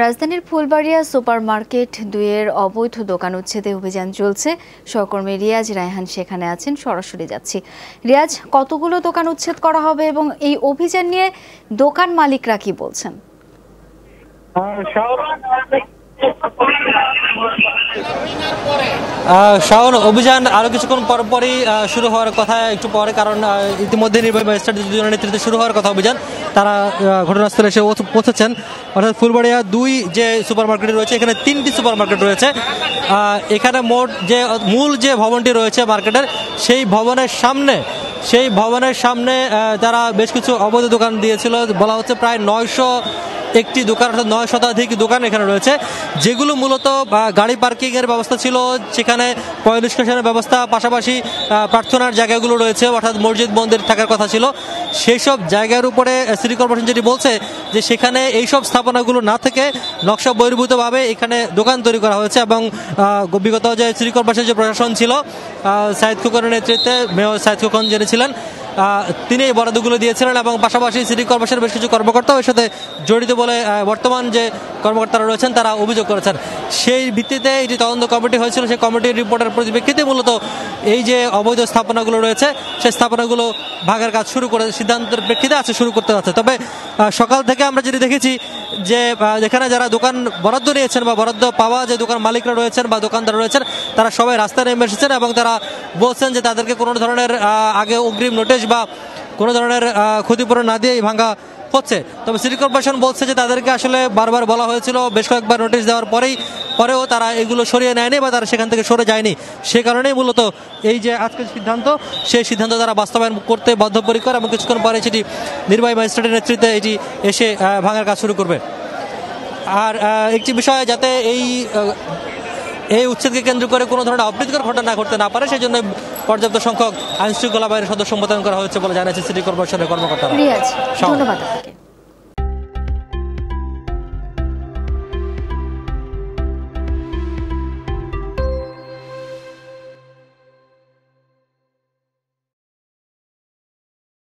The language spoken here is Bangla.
রাজধানীর ফুলবাড়িয়া সুপারমার্কেট ২-এর অবৈধ দোকান উচ্ছেদে অভিযান চলছে। সহকর্মী রিয়াজ রায়হান সেখানে আছেন, সরাসরি যাচ্ছি। রিয়াজ, কতগুলো দোকান উচ্ছেদ করা হবে এবং এই অভিযান নিয়ে দোকান মালিকরা কি বলছেন? শাওন, অভিযান আরো কিছুক্ষণ পরপরই শুরু হওয়ার কথা, একটু পরে, কারণ ইতিমধ্যে নির্বাহী ম্যাজিস্ট্রেট দুজনের নেতৃত্বে শুরু হওয়ার কথা অভিযান। তারা ঘটনাস্থলে এসে পৌঁছেছেন। অর্থাৎ ফুলবাড়িয়া ২ যে সুপার মার্কেট রয়েছে, এখানে ৩টি সুপার মার্কেট রয়েছে। এখানে মোট যে মূল যে ভবনটি রয়েছে মার্কেটের, সেই ভবনের সামনে তারা বেশ কিছু অবৈধ দোকান দিয়েছিল। বলা হচ্ছে প্রায় ৯০১টি দোকান, অর্থাৎ ৯ শতাধিক দোকান এখানে রয়েছে, যেগুলো মূলত গাড়ি পার্কিংয়ের ব্যবস্থা ছিল, সেখানে পয় নিষ্কাশনের ব্যবস্থা, পাশাপাশি প্রার্থনার জায়গাগুলো রয়েছে, অর্থাৎ মসজিদ মন্দির থাকার কথা ছিল। সেই সব জায়গার উপরে সিটি কর্পোরেশন যেটি বলছে যে সেখানে এইসব স্থাপনাগুলো না থেকে নকশা বহির্ভূতভাবে এখানে দোকান তৈরি করা হয়েছে। এবং বিগত যে সিটি কর্পোরেশনের যে প্রশাসন ছিল, সাইদ খোকনের নেতৃত্বে মেয়র সাইদ খোকন যিনি ছিলেন, তিনি এই বরাদ্দগুলো দিয়েছিলেন এবং পাশাপাশি সিটি কর্পোরেশনের বেশ কিছু কর্মকর্তাও এর সাথে জড়িত বলে বর্তমান যে কর্মকর্তারা রয়েছেন তারা অভিযোগ করেছেন। সেই ভিত্তিতে এই যে তদন্ত কমিটি হয়েছিল, সেই কমিটির রিপোর্টের পরিপ্রেক্ষিতে মূলত এই যে অবৈধ স্থাপনাগুলো রয়েছে সেই স্থাপনাগুলো ভাগের কাজ সিদ্ধান্তের প্রেক্ষিতে শুরু করতে যাচ্ছে। তবে সকাল থেকে আমরা যেটি দেখেছি যে যেখানে যারা দোকান বরাদ্দ নিয়েছেন বা বরাদ্দ পাওয়া যে দোকান মালিকরা রয়েছেন বা দোকানদার রয়েছেন, তারা সবাই রাস্তায় নেমে এসেছেন এবং তারা বলছেন যে তাদেরকে কোনো ধরনের আগে অগ্রিম নোটিশ বা কোনো ধরনের ক্ষতিপূরণ না দিয়ে ভাঙা হচ্ছে। তবে সিটি কর্পোরেশন বলছে যে তাদেরকে আসলে বারবার বলা হয়েছিল, বেশ কয়েকবার নোটিশ দেওয়ার পরেও তারা এগুলো সরিয়ে নেয়নি বা তারা সেখান থেকে সরে যায়নি। সে কারণেই মূলত এই যে আজকের সিদ্ধান্ত, সেই সিদ্ধান্ত তারা বাস্তবায়ন করতে বদ্ধপরিকর এবং কিছুক্ষণ পরে সেটি নির্বাহী ম্যাজিস্ট্রেটের নেতৃত্বে এটি এসে ভাঙার কাজ শুরু করবে। আর একটি বিষয়, যাতে এই উচ্ছেদকে কেন্দ্র করে কোনো ধরনের অপ্রীতিকর ঘটনা ঘটতে না পারে, সেই জন্য পর্যাপ্ত সংখ্যক আইনশৃঙ্খলা বাহিনীর সদস্য মোতায়েন করা হয়েছে বলে জানিয়েছে সিটি কর্পোরেশনের কর্মকর্তারা। ধন্যবাদ।